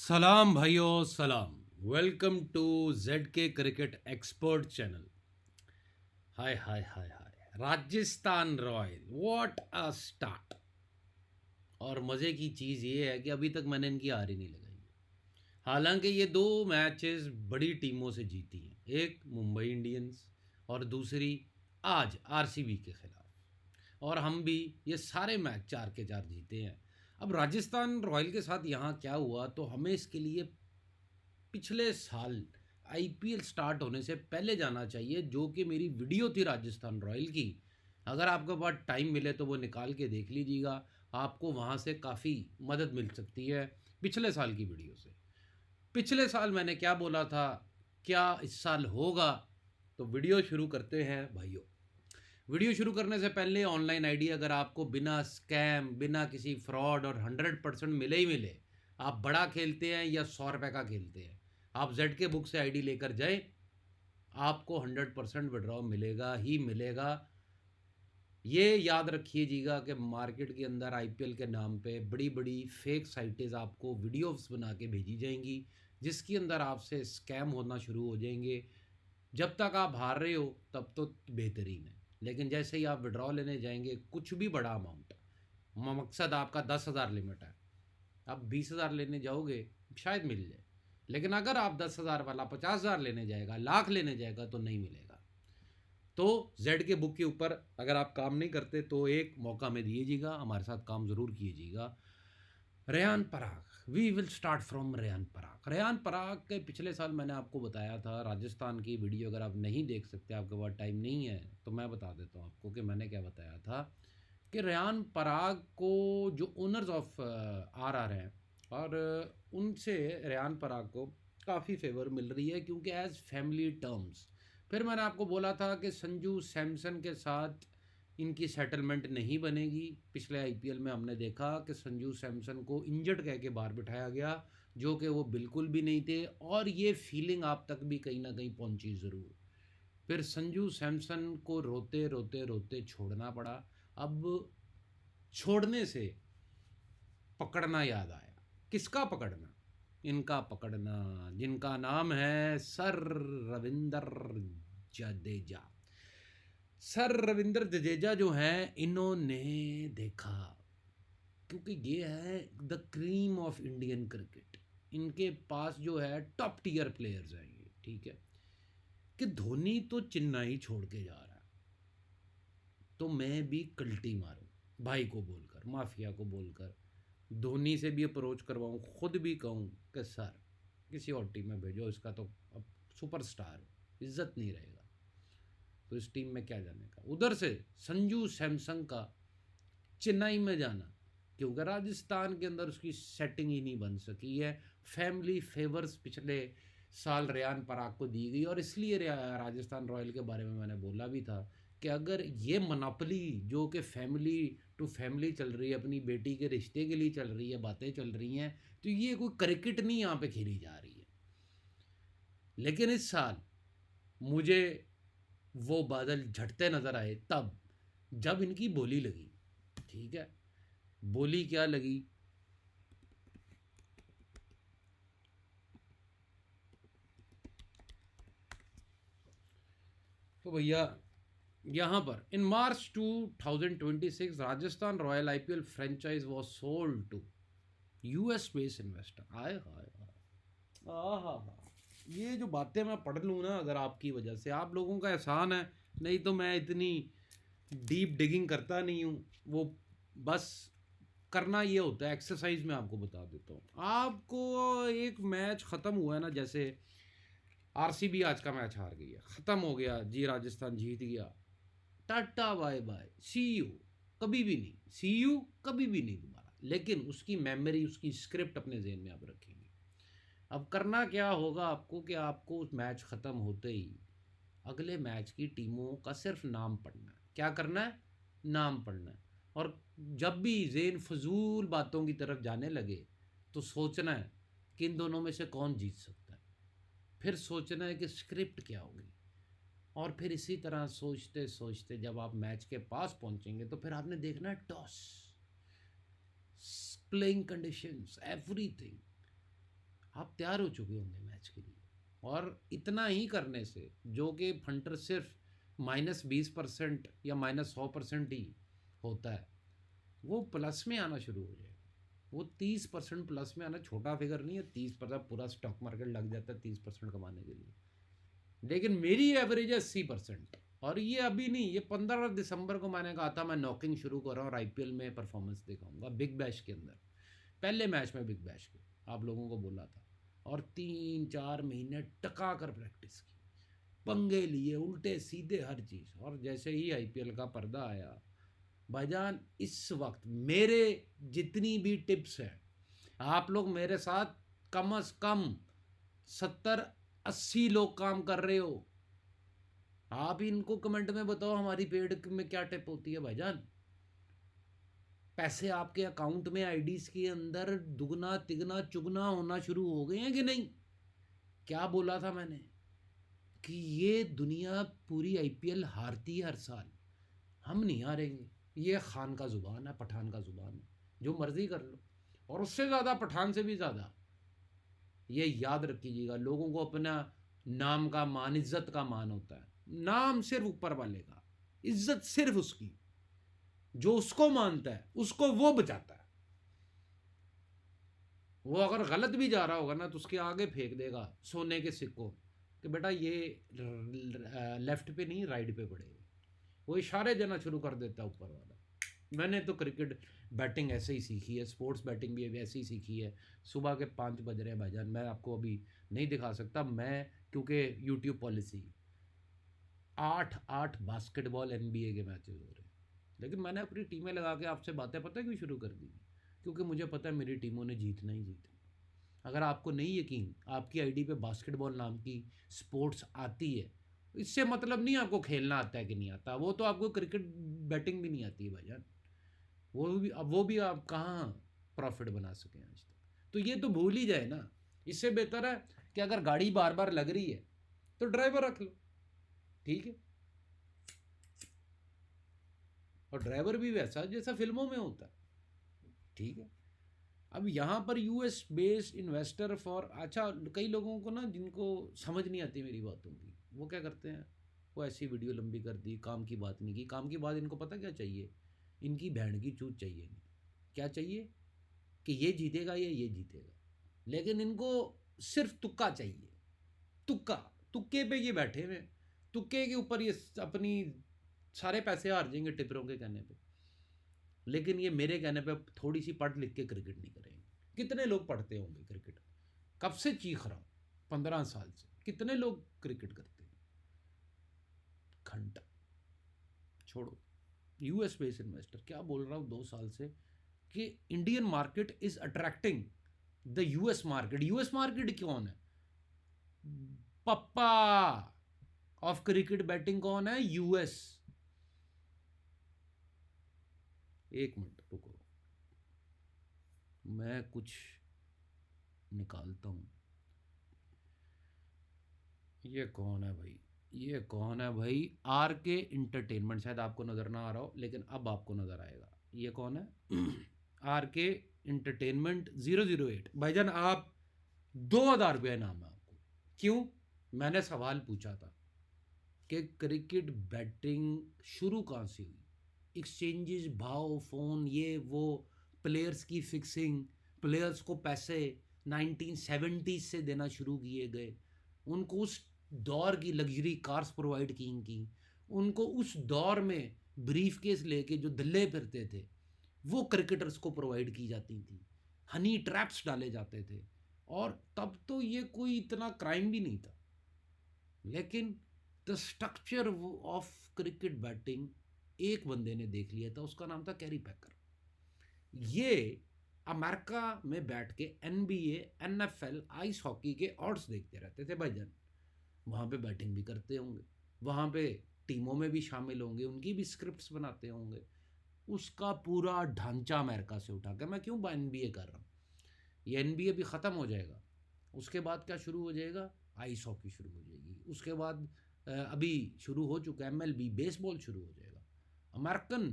सलाम भाइयों सलाम। वेलकम टू जेड के cricket expert channel. Hi hi hi hi, Rajasthan royal what a start. और मज़े की चीज़ ये है कि अभी तक मैंने इनकी हार ही नहीं लगाई है। हालांकि ये दो मैचेस बड़ी टीमों से जीती हैं, एक मुंबई इंडियंस और दूसरी आज आरसीबी के खिलाफ। और हम भी ये सारे मैच 4 के 4 जीते हैं। अब राजस्थान रॉयल के साथ यहाँ क्या हुआ, तो हमें इसके लिए पिछले साल आईपीएल स्टार्ट होने से पहले जाना चाहिए, जो कि मेरी वीडियो थी राजस्थान रॉयल की। अगर आपके पास टाइम मिले तो वो निकाल के देख लीजिएगा, आपको वहाँ से काफ़ी मदद मिल सकती है पिछले साल की वीडियो से। पिछले साल मैंने क्या बोला था, क्या इस साल होगा। तो वीडियो शुरू करते हैं भाइयों। वीडियो शुरू करने से पहले ऑनलाइन आईडी अगर आपको बिना स्कैम बिना किसी फ्रॉड और 100% मिले ही मिले, आप बड़ा खेलते हैं या 100 रुपये का खेलते हैं, आप जेड के बुक से आईडी लेकर जाए, आपको 100% विड्रॉ मिलेगा ही मिलेगा। ये याद रखिएगा कि मार्केट के अंदर आईपीएल के नाम पे बड़ी बड़ी फेक साइटें आपको वीडियोस बना के भेजी जाएंगी, जिसके अंदर आपसे स्कैम होना शुरू हो जाएंगे। जब तक आप हार रहे हो तब तो बेहतरीन है, लेकिन जैसे ही आप विड्रॉ लेने जाएंगे, कुछ भी बड़ा अमाउंट, मकसद आपका 10,000 लिमिट है, आप 20,000 लेने जाओगे शायद मिल जाए, लेकिन अगर आप 10,000 वाला 50,000 लेने जाएगा, लाख लेने जाएगा, तो नहीं मिलेगा। तो जेड के बुक के ऊपर अगर आप काम नहीं करते तो एक मौका में दीजिएगा, हमारे साथ काम ज़रूर कीजिएगा। Riyan Parag, we will start from Riyan Parag. Riyan Parag के पिछले साल मैंने आपको बताया था राजस्थान की वीडियो, अगर आप नहीं देख सकते, आपके पास टाइम नहीं है, तो मैं बता देता हूँ आपको कि मैंने क्या बताया था। कि रेयान पराग को जो ओनर्स ऑफ आर हैं, और उनसे रेयान पराग को काफ़ी फेवर मिल रही है, क्योंकि एज फैमिली टर्म्स। फिर मैंने आपको बोला था कि संजू सैमसन के साथ इनकी सेटलमेंट नहीं बनेगी। पिछले आईपीएल में हमने देखा कि संजू सैमसन को इंजर्ड कह के बाहर बिठाया गया, जो कि वो बिल्कुल भी नहीं थे, और ये फीलिंग आप तक भी कहीं ना कहीं पहुंची ज़रूर। फिर संजू सैमसन को रोते रोते रोते छोड़ना पड़ा। अब छोड़ने से पकड़ना याद आया। किसका पकड़ना? इनका पकड़ना, जिनका नाम है सर रविंदर जडेजा। सर रविंद्र जडेजा जो हैं, इन्होंने देखा, क्योंकि ये है the cream of Indian cricket, इनके पास जो है टॉप टीयर प्लेयर्स हैं ये, ठीक है। कि धोनी तो चेन्नई छोड़ के जा रहा है, तो मैं भी कल्टी मारूं, भाई को बोलकर, माफिया को बोलकर, धोनी से भी अप्रोच करवाऊं, खुद भी कहूं कि सर किसी और टीम में भेजो, इसका तो अब सुपरस्टार हो, इज्जत नहीं रहेगा, तो इस टीम में क्या जाने का। उधर से संजू सैमसंग का चेन्नई में जाना, क्योंकि राजस्थान के अंदर उसकी सेटिंग ही नहीं बन सकी है। फैमिली फेवर्स पिछले साल रेयान पराग को दी गई, और इसलिए राजस्थान रॉयल के बारे में मैंने बोला भी था कि अगर ये मोनोपोली जो कि फैमिली टू फैमिली चल रही है, अपनी बेटी के रिश्ते के लिए चल रही है, बातें चल रही हैं, तो ये कोई क्रिकेट नहीं यहाँ पे खेली जा रही है। लेकिन इस साल मुझे वो बादल झटते नज़र आए तब, जब इनकी बोली लगी, ठीक है। बोली क्या लगी? तो भैया यहाँ पर in March 2026 Rajasthan royal IPL franchise was sold to US based investor. आए हाय हाय, आहा, ये जो बातें मैं पढ़ लूँ ना, अगर आपकी वजह से, आप लोगों का एहसान है, नहीं तो मैं इतनी डीप डिगिंग करता नहीं हूँ। वो बस करना ये होता है, एक्सरसाइज में आपको बता देता हूँ। आपको एक मैच ख़त्म हुआ है ना, जैसे आरसीबी आज का मैच हार गई है, ख़त्म हो गया जी, राजस्थान जीत गया, टाटा बाय बाय, सी यू, कभी भी नहीं, सी यू कभी भी नहीं दोबारा। लेकिन उसकी मेमोरी, उसकी स्क्रिप्ट अपने जहन में आप रखेंगे। अब करना क्या होगा आपको, कि आपको उस मैच ख़त्म होते ही अगले मैच की टीमों का सिर्फ नाम पढ़ना है। क्या करना है? नाम पढ़ना है। और जब भी जेन फजूल बातों की तरफ जाने लगे, तो सोचना है कि इन दोनों में से कौन जीत सकता है। फिर सोचना है कि स्क्रिप्ट क्या होगी। और फिर इसी तरह सोचते सोचते जब आप मैच के पास पहुंचेंगे, तो फिर आपने देखना है टॉस, प्लेइंग कंडीशंस, एवरीथिंग। आप तैयार हो चुके होंगे मैच के लिए। और इतना ही करने से, जो कि फंटर सिर्फ -20% या -100% ही होता है, वो प्लस में आना शुरू हो जाएगा। वो 30% प्लस में आना छोटा फिगर नहीं है, 30%। पूरा स्टॉक मार्केट लग जाता है 30% कमाने के लिए, लेकिन मेरी एवरेज है 80%। और ये अभी नहीं, ये 15 दिसंबर को मैंने कहा था मैं नॉकिंग शुरू कर रहा हूँ और आईपीएल में परफॉर्मेंस दिखाऊंगा बिग बैश के अंदर। पहले मैच में बिग बैश के आप लोगों को बोला था, और 3-4 महीने टका कर प्रैक्टिस की, पंगे लिए उल्टे सीधे हर चीज़। और जैसे ही आईपीएल का पर्दा आया भाईजान, इस वक्त मेरे जितनी भी टिप्स हैं, आप लोग मेरे साथ कम से कम 70-80 लोग काम कर रहे हो। आप इनको कमेंट में बताओ हमारी पेड में क्या टिप होती है भाईजान। पैसे आपके अकाउंट में आईडीज के अंदर दुगना तिगना चुगना होना शुरू हो गए हैं कि नहीं? क्या बोला था मैंने कि ये दुनिया पूरी आईपीएल हारती है हर साल, हम नहीं हारेंगे। ये खान का जुबान है, पठान का जुबान है, जो मर्जी कर लो। और उससे ज़्यादा पठान से भी ज़्यादा ये याद रखिएगा, लोगों को अपना नाम का मान, इज्जत का मान होता है। नाम सिर्फ ऊपर वाले का, इज्जत सिर्फ उसकी, जो उसको मानता है उसको वो बचाता है। वो अगर गलत भी जा रहा होगा ना तो उसके आगे फेंक देगा सोने के सिक्कों कि बेटा ये लेफ्ट पे नहीं राइट पे पड़ेगा। वो इशारे देना शुरू कर देता है ऊपर वाला। मैंने तो क्रिकेट बैटिंग ऐसे ही सीखी है, स्पोर्ट्स बैटिंग भी ऐसे ही सीखी है। सुबह के 5 बज रहे हैं भाईजान, मैं आपको अभी नहीं दिखा सकता मैं, क्योंकि यूट्यूब पॉलिसी 8-8 बास्केटबॉल एनबीए के मैचेस हो रहे हैं। लेकिन मैंने अपनी टीमें लगा के आपसे बातें पता है क्यों शुरू कर दी? क्योंकि मुझे पता है मेरी टीमों ने जीतना ही जीतना। अगर आपको नहीं यकीन, आपकी आईडी पे बास्केटबॉल नाम की स्पोर्ट्स आती है, इससे मतलब नहीं आपको खेलना आता है कि नहीं आता, वो तो आपको क्रिकेट बैटिंग भी नहीं आती है भाईजान। वो भी आप कहाँ प्रॉफिट बना सकें आज तक। तो ये तो भूल ही जाए ना। इससे बेहतर है कि अगर गाड़ी बार बार लग रही है तो ड्राइवर रख लो, ठीक है। और ड्राइवर भी वैसा जैसा फिल्मों में होता है, ठीक है। अब यहाँ पर यूएस बेस्ड इन्वेस्टर फॉर, अच्छा कई लोगों को ना जिनको समझ नहीं आती मेरी बातों की, वो क्या करते हैं, वो ऐसी वीडियो लंबी कर दी, काम की बात नहीं की। काम की बात इनको पता क्या चाहिए, इनकी बहन की चूत चाहिए इन्हें। क्या चाहिए कि ये जीतेगा या ये जीतेगा, लेकिन इनको सिर्फ तुक्का चाहिए। तुक्का, तुक्के पे ये बैठे हुए, तुक्के के ऊपर ये अपनी सारे पैसे हार जाएंगे टिपरों के कहने पे। लेकिन ये मेरे कहने पे थोड़ी सी पढ़ लिख के क्रिकेट नहीं करेंगे। कितने लोग पढ़ते होंगे क्रिकेट? कब से चीख रहा हूँ, 15 साल से कितने लोग क्रिकेट करते हैं? घंटा छोड़ो। यूएस बेस्ड इन्वेस्टर, क्या बोल रहा हूँ 2 साल से कि Indian market is attracting the US market. US market कौन है? पप्पा ऑफ क्रिकेट बैटिंग कौन है? यूएस। एक मिनट रुको, मैं कुछ निकालता हूँ। ये कौन है भाई, ये कौन है भाई? आर के इंटरटेनमेंट, शायद आपको नज़र ना आ रहा हो लेकिन अब आपको नज़र आएगा। ये कौन है? आर के इंटरटेनमेंट 008। भाईजान आप 2,000 रुपया इनाम है आपको। क्यों? मैंने सवाल पूछा था कि क्रिकेट बैटिंग शुरू कहाँ से हुई? एक्सचेंजेस, भाव, फ़ोन, ये वो, प्लेयर्स की फिक्सिंग, प्लेयर्स को पैसे 1970 से देना शुरू किए गए। उनको उस दौर की लग्जरी कार्स प्रोवाइड की उनको उस दौर में ब्रीफ केस लेके जो दल्ले फिरते थे वो क्रिकेटर्स को प्रोवाइड की जाती थी। हनी ट्रैप्स डाले जाते थे। और तब तो ये कोई इतना क्राइम भी नहीं था। लेकिन the structure of cricket batting एक बंदे ने देख लिया था, उसका नाम था कैरी पैकर। ये अमेरिका में बैठ के एनबीए, एनएफएल, आइस हॉकी के ऑड्स देखते रहते थे भाईजान। वहाँ पे बैटिंग भी करते होंगे, वहाँ पे टीमों में भी शामिल होंगे, उनकी भी स्क्रिप्ट्स बनाते होंगे। उसका पूरा ढांचा अमेरिका से उठा के, मैं क्यों एनबीए कर रहा हूँ, ये एनबीए भी ख़त्म हो जाएगा। उसके बाद क्या शुरू हो जाएगा? आइस हॉकी शुरू हो जाएगी। उसके बाद अभी शुरू हो चुका है एमएलबी, बेसबॉल शुरू हो जाएगा। अमेरिकन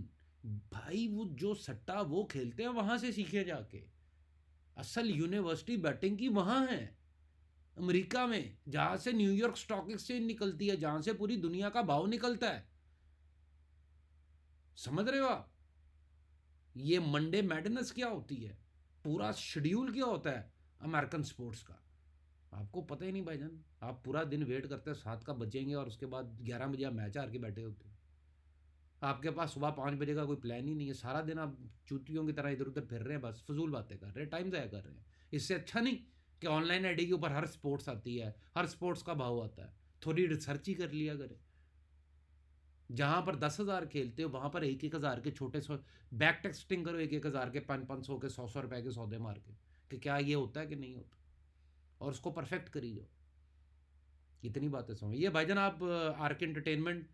भाई वो जो सट्टा वो खेलते हैं वहाँ से सीखे जाके। असल यूनिवर्सिटी बैटिंग की वहाँ है। अमेरिका में, जहां से न्यूयॉर्क स्टॉक एक्सचेंज निकलती है, जहां से पूरी दुनिया का भाव निकलता है। समझ रहे हो आप? ये मंडे मैडनेस क्या होती है, पूरा शेड्यूल क्या होता है अमेरिकन स्पोर्ट्स का, आपको पता ही नहीं भाईजान। आप पूरा दिन वेट करते हैं 7 का बचेंगे और उसके बाद 11 बजे आप मैच हार के बैठे होते हैं। आपके पास सुबह 5 बजे का कोई प्लान ही नहीं है, सारा दिन आप चूतियों की तरह इधर उधर फिर रहे हैं, बस फजूल बातें कर रहे हैं, टाइम ज़ाया कर रहे हैं। इससे अच्छा नहीं कि ऑनलाइन आईडी के ऊपर हर स्पोर्ट्स आती है, हर स्पोर्ट्स का भाव आता है, थोड़ी रिसर्च ही कर लिया करें। जहाँ पर 10,000 खेलते हो वहाँ पर 1-1 हज़ार के छोटे बैक टेस्टिंग करो, 1-1 हज़ार के 500-500 के 100-100 रुपए के सौदे मार के, कि क्या ये होता है कि नहीं होता, और उसको परफेक्ट करी जाओ। इतनी बातें समझ ये भाईजान। आप आर के एंटरटेनमेंट,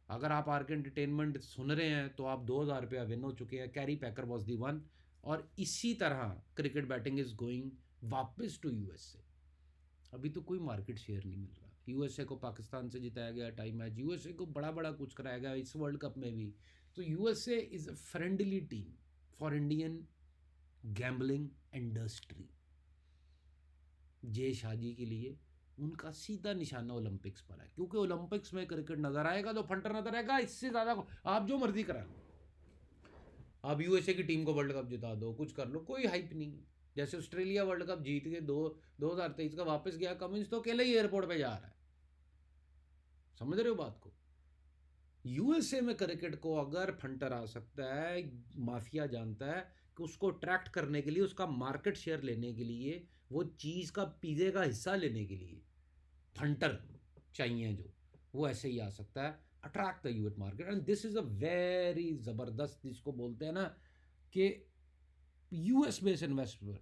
अगर आप आर के एंटरटेनमेंट सुन रहे हैं तो आप 2,000 रुपया विन हो चुके हैं। Carry packer was the one. और इसी तरह क्रिकेट बैटिंग इज गोइंग वापस टू यूएसए। अभी तो कोई मार्केट शेयर नहीं मिल रहा। यूएसए को पाकिस्तान से जिताया गया टाइम मैच, यूएसए को बड़ा बड़ा कुछ कराया गया इस वर्ल्ड कप में भी। तो USA is a friendly team for Indian gambling industry. Jay Shah ji के लिए उनका सीधा निशाना ओलंपिक्स पर है, क्योंकि ओलंपिक्स में क्रिकेट नजर आएगा तो फंटर नजर आएगा। इससे ज़्यादा आप जो मर्जी करा लो, आप यूएसए की टीम को वर्ल्ड कप जिता दो, कुछ कर लो, कोई हाइप नहीं है। जैसे ऑस्ट्रेलिया वर्ल्ड कप जीत के 2023 का वापस गया, कमिंस तो अकेले ही एयरपोर्ट पे जा रहा है। समझ रहे हो बात को? यूएसए में क्रिकेट को अगर फंटर आ सकता है, माफिया जानता है कि उसको अट्रैक्ट करने के लिए, उसका मार्केट शेयर लेने के लिए, वो चीज़ का पिज़्ज़े का हिस्सा लेने के लिए फंटर चाहिए, जो वो ऐसे ही आ सकता है, attract the US market. And this is a very ज़बरदस्त, जिसको बोलते हैं ना कि US based investment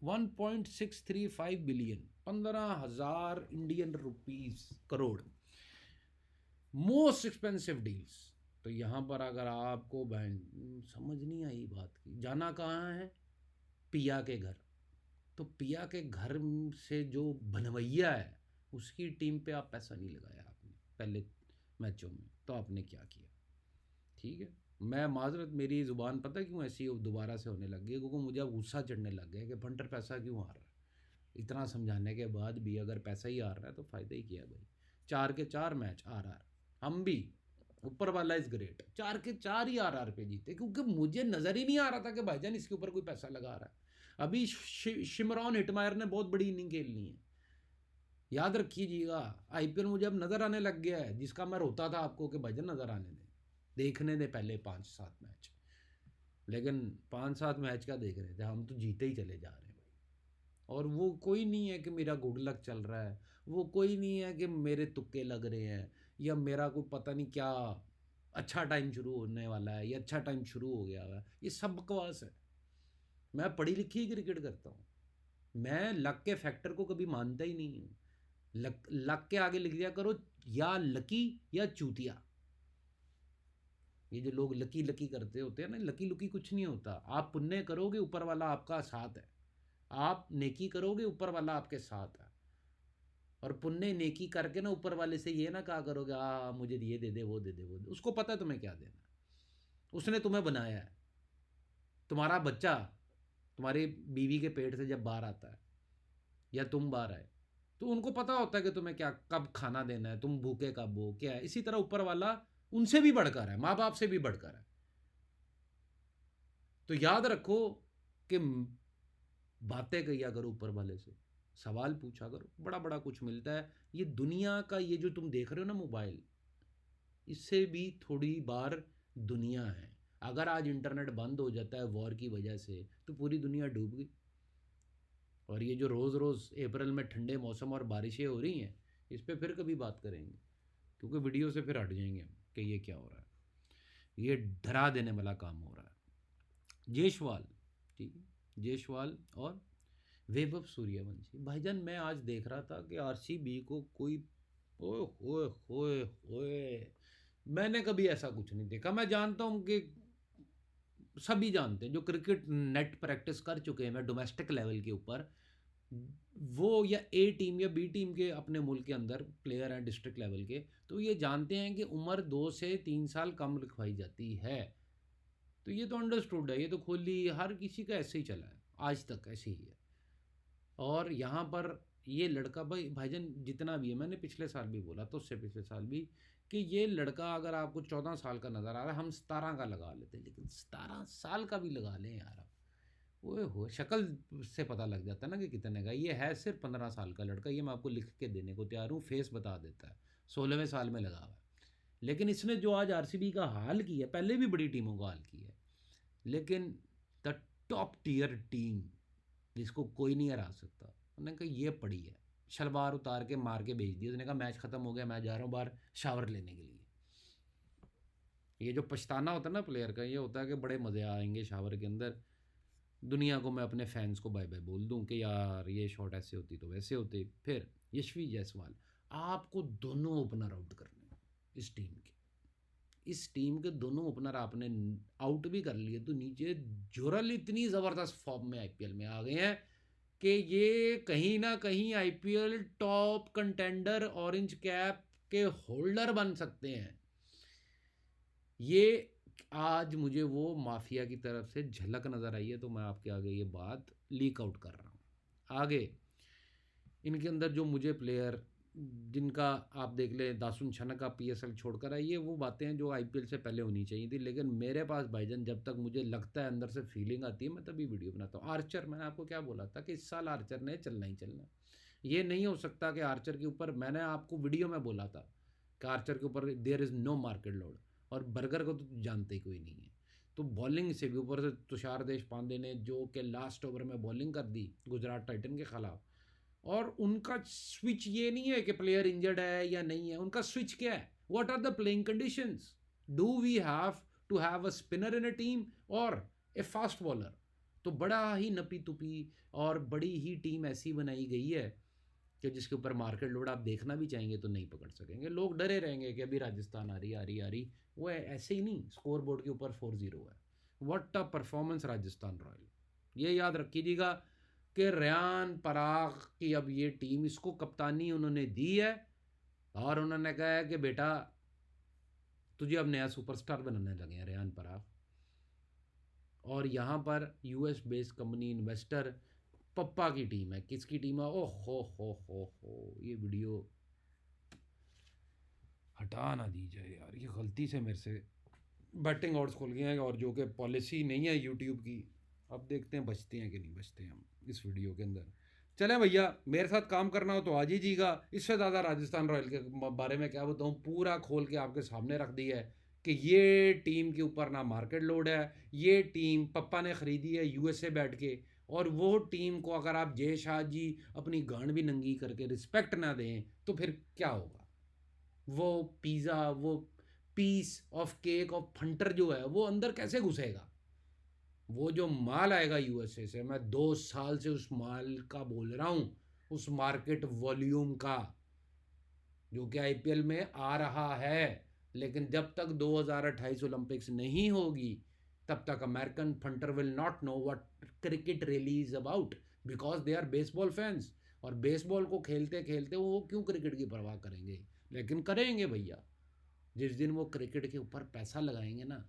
1.635 billion, 15,000 Indian rupees crore, most expensive deals. तो यहाँ पर अगर आपको समझ नहीं आई बात की, जाना कहाँ है? पिया के घर। तो पिया के घर से जो बनवैया है, उसकी टीम पे आप पैसा नहीं लगाया आपने पहले मैचों में, तो आपने क्या किया? ठीक है, मैं माजरत, मेरी ज़ुबान पता है क्यों ऐसी दोबारा से होने लग गई, क्योंकि मुझे अब गुस्सा चढ़ने लग गया कि फंटर पैसा क्यों आ रहा है। इतना समझाने के बाद भी अगर पैसा ही आ रहा है तो फ़ायदा ही किया भाई। 4 के 4 मैच आर, हम भी, ऊपर वाला इज़ ग्रेट, 4 के 4 ही आर पे जीते, क्योंकि मुझे नज़र ही नहीं आ रहा था कि भाईजान इसके ऊपर कोई पैसा लगा रहा है। अभी शिमरॉन हिटमायर ने बहुत बड़ी इनिंग खेलनी है, याद रखिएगा। आईपीएल मुझे अब नज़र आने लग गया है, जिसका मैं रोता था आपको कि भाईजान नज़र आने दें, देखने दे पहले 5-7 मैच। लेकिन 5-7 मैच का देख रहे थे हम, तो जीते ही चले जा रहे हैं भाई। और वो कोई नहीं है कि मेरा गुड लक चल रहा है, वो कोई नहीं है कि मेरे तुक्के लग रहे हैं, या मेरा कोई पता नहीं क्या अच्छा टाइम शुरू होने वाला है, या अच्छा टाइम शुरू हो गया है। ये सब बकवास है। मैं पढ़ी लिखी ही क्रिकेट करता हूँ। मैं लक के फैक्टर को कभी मानता ही नहीं हूँ। लक लक के आगे लिख दिया करो या लकी या चूतिया। ये जो लोग लकी लकी करते होते हैं ना, लकी लुकी कुछ नहीं होता। आप पुण्य करोगे, ऊपर वाला आपका साथ है। आप नेकी करोगे, ऊपर वाला आपके साथ है। और पुण्य नेकी करके ना ऊपर वाले से ये ना कहा करोगे मुझे ये दे दे, वो दे दे, वो दे। उसको पता है तुम्हें क्या देना है। उसने तुम्हें बनाया है। तुम्हारा बच्चा तुम्हारी बीवी के पेट से जब बाहर आता है, या तुम बाहर आए, तो उनको पता होता है कि तुम्हें क्या कब खाना देना है, तुम भूखे कब हो, क्या है। इसी तरह ऊपर वाला उनसे भी बढ़कर है, माँ बाप से भी बढ़कर है। तो याद रखो कि बातें किया करो ऊपर वाले से, सवाल पूछा करो, बड़ा बड़ा कुछ मिलता है। ये दुनिया का ये जो तुम देख रहे हो ना मोबाइल, इससे भी थोड़ी बार दुनिया है। अगर आज इंटरनेट बंद हो जाता है वॉर की वजह से, तो पूरी दुनिया डूब गई। और ये जो रोज़ रोज़ अप्रैल में ठंडे मौसम और बारिशें हो रही हैं, इस पर फिर कभी बात करेंगे, क्योंकि वीडियो से फिर हट जाएंगे हम कि ये क्या हो रहा है। ये डरा देने वाला काम हो रहा है। जायसवाल, ठीक है, जायसवाल और वैभव सूर्यवंशी। भाईजान मैं आज देख रहा था कि आरसीबी को कोई, ओए होए होए होए, मैंने कभी ऐसा कुछ नहीं देखा। मैं जानता हूँ कि सभी जानते हैं जो क्रिकेट नेट प्रैक्टिस कर चुके हैं डोमेस्टिक लेवल के ऊपर, वो या ए टीम या बी टीम के अपने मुल्क के अंदर प्लेयर हैं डिस्ट्रिक्ट लेवल के, तो ये जानते हैं कि उम्र 2 से 3 साल कम लिखवाई जाती है। तो ये तो अंडरस्टूड है, ये तो खुली हर किसी का ऐसे ही चला है, आज तक ऐसे ही है। और यहाँ पर ये लड़का भाईजान जितना भी है, मैंने पिछले साल भी बोला तो उससे पिछले साल भी कि ये लड़का अगर आपको 14 साल का नज़र आ रहा है, हम 17 का लगा लेते, लेकिन 17 साल का भी लगा लें यार आप, ओए हो, शक्ल से पता लग जाता है ना कि कितने का। ये है सिर्फ 15 साल का लड़का, ये मैं आपको लिख के देने को तैयार हूँ, फेस बता देता है, 16वें साल में लगा हुआ है। लेकिन इसने जो आज आरसीबी का हाल किया, पहले भी बड़ी टीमों का हाल किया है, लेकिन द टॉप टीयर टीम जिसको कोई नहीं हरा सकता, उन्होंने कहा ये पड़ी है, शलवार उतार के मार के भेज दिया। उसने कहा मैच ख़त्म हो गया, मैं जा रहा हूँ बाहर शावर लेने के लिए। ये जो पछताना होता है ना प्लेयर का, ये होता है कि बड़े मज़े आएंगे शावर के अंदर, दुनिया को मैं अपने फैंस को बाय बाय बोल दूं कि यार ये शॉट ऐसे होती तो वैसे होते। फिर यशवी जायसवाल, आपको दोनों ओपनर आउट करने हैं इस टीम के दोनों ओपनर आपने आउट भी कर लिए, तो नीचे जोरल इतनी ज़बरदस्त फॉर्म में आईपीएल में आ गए हैं कि ये कहीं ना कहीं IPL top contender orange cap के होल्डर बन सकते हैं। ये आज मुझे वो माफिया की तरफ से झलक नज़र आई है, तो मैं आपके आगे ये बात लीक आउट कर रहा हूँ। आगे इनके अंदर जो मुझे प्लेयर जिनका आप देख लें, दासुन छनका पीएसएल छोड़कर आई, ये वो बातें हैं जो आईपीएल से पहले होनी चाहिए थी, लेकिन मेरे पास भाईजान जब तक मुझे लगता है, अंदर से फीलिंग आती है, मैं तभी वीडियो बनाता हूँ। आर्चर, मैंने आपको क्या बोला था कि इस साल आर्चर ने चलना ही चलना। ये नहीं हो सकता कि आर्चर के ऊपर, मैंने आपको वीडियो में बोला था कि आर्चर के ऊपर there is no market load, और बर्गर को तो जानते ही कोई नहीं है। तो बॉलिंग से भी ऊपर से तुषार देशपांडे ने जो कि लास्ट ओवर में बॉलिंग कर दी गुजरात टाइटन के खिलाफ, और उनका स्विच ये नहीं है कि प्लेयर इंजर्ड है या नहीं है, उनका स्विच क्या है, what are the playing conditions, do we have to have a spinner in a team और ए फास्ट बॉलर। तो बड़ा ही नपी तुपी और बड़ी ही टीम ऐसी बनाई गई है कि जिसके ऊपर मार्केट लोड आप देखना भी चाहेंगे तो नहीं पकड़ सकेंगे। लोग डरे रहेंगे कि अभी राजस्थान आ रही आ रही आ रही, वो ऐसे ही नहीं, स्कोर बोर्ड के ऊपर 4-0 है। What a performance Rajasthan royal. ये याद रखिएगा कि रेयान पराग की अब ये टीम, इसको कप्तानी उन्होंने दी है, और उन्होंने कहा है कि बेटा तुझे अब नया सुपरस्टार बनाने लगे हैं रेयान पराग। और यहाँ पर यूएस बेस्ड कंपनी इन्वेस्टर पप्पा की टीम है। किसकी टीम है? ओह हो, ये वीडियो हटा ना दी जाए यार, ये गलती से मेरे से बैटिंग ऑड्स खोल गए हैं, और जो कि पॉलिसी नहीं है यूट्यूब की। अब देखते हैं बचते हैं कि नहीं बचते हम इस वीडियो के अंदर। चलें भैया, मेरे साथ काम करना हो तो आ जीजिएगा। इससे ज़्यादा राजस्थान रॉयल के बारे में क्या बताऊँ, पूरा खोल के आपके सामने रख दी है कि ये टीम के ऊपर ना मार्केट लोड है, ये टीम पप्पा ने ख़रीदी है यूएसए बैठ के, और वो टीम को अगर आप जय शाह जी अपनी गांड भी नंगी करके रिस्पेक्ट ना दें तो फिर क्या होगा। वो पिज़्ज़ा, वो पीस ऑफ केक ऑफ फंटर जो है वो अंदर कैसे घुसेगा। वो जो माल आएगा यूएसए से, मैं 2 साल से उस माल का बोल रहा हूँ, उस मार्केट वॉल्यूम का, जो कि आईपीएल में आ रहा है। लेकिन जब तक 2028 ओलंपिक्स नहीं होगी तब तक American punter will not know what cricket really is about, because they are baseball fans. और बेसबॉल को खेलते खेलते वो क्यों क्रिकेट की परवाह करेंगे, लेकिन करेंगे भैया जिस दिन वो क्रिकेट के ऊपर पैसा लगाएंगे ना।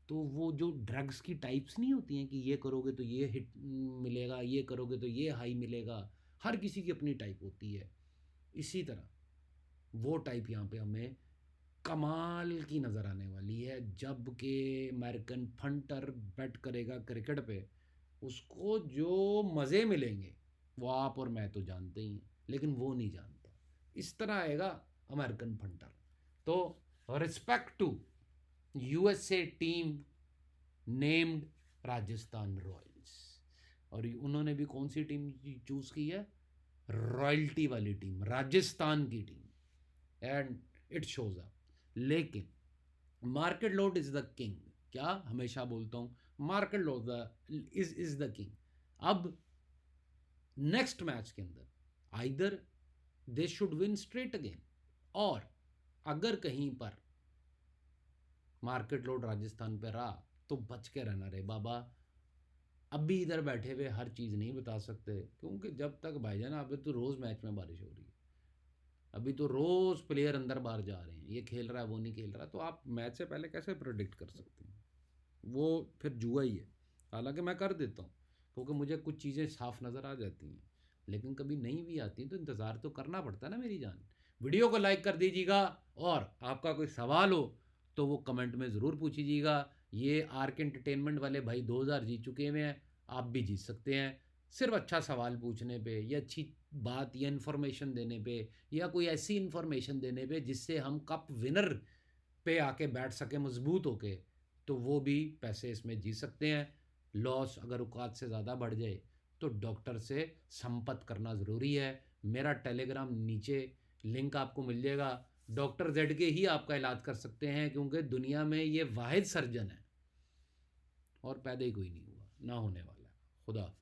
तो वो जो ड्रग्स की टाइप्स नहीं होती हैं कि ये करोगे तो ये हिट मिलेगा, ये करोगे तो ये हाई मिलेगा, हर किसी की अपनी टाइप होती है। इसी तरह वो टाइप यहाँ पे हमें कमाल की नज़र आने वाली है जब कि अमेरिकन फंटर बैट करेगा क्रिकेट पे। उसको जो मज़े मिलेंगे वो आप और मैं तो जानते ही हैं, लेकिन वो नहीं जानता। इस तरह आएगा अमेरिकन फंटर। तो respect to USA team named Rajasthan royals. और उन्होंने भी कौन सी टीम चूज़ की है? रॉयल्टी वाली टीम, राजस्थान की team. And it shows up. लेकिन market load is the king, क्या हमेशा बोलता हूँ, market load is the king. अब नेक्स्ट मैच के अंदर either they should win straight again, और अगर कहीं पर मार्केट लोड राजस्थान पे रहा तो बच के रहना रे बाबा। अभी इधर बैठे हुए हर चीज़ नहीं बता सकते, क्योंकि जब तक भाईजान अभी तो रोज़ मैच में बारिश हो रही है, अभी तो रोज़ प्लेयर अंदर बाहर जा रहे हैं, ये खेल रहा है वो नहीं खेल रहा, तो आप मैच से पहले कैसे प्रोडिक्ट कर सकते हैं? वो फिर जुआ ही है। हालांकि मैं कर देता हूँ क्योंकि मुझे कुछ चीज़ें साफ नज़र आ जाती हैं। लेकिन कभी नहीं भी आती तो इंतज़ार तो करना पड़ता है ना मेरी जान। वीडियो को लाइक कर दीजिएगा, और आपका कोई सवाल हो तो वो कमेंट में ज़रूर पूछिएगा। ये आर्क एंटरटेनमेंट वाले भाई 2000 जीत चुके हुए हैं, आप भी जीत सकते हैं, सिर्फ अच्छा सवाल पूछने पे, या अच्छी बात या इन्फॉर्मेशन देने पे, या कोई ऐसी इन्फॉर्मेशन देने पे जिससे हम कप विनर पे आके बैठ सके मजबूत होके, तो वो भी पैसे इसमें जीत सकते हैं। लॉस अगर औकात से ज़्यादा बढ़ जाए तो डॉक्टर से संपर्क करना ज़रूरी है। मेरा टेलीग्राम नीचे लिंक आपको मिल जाएगा। डॉक्टर जेड के ही आपका इलाज कर सकते हैं, क्योंकि दुनिया में ये वाहिद सर्जन है और पैदा ही कोई नहीं हुआ, ना होने वाला है। खुदा हाफिज़।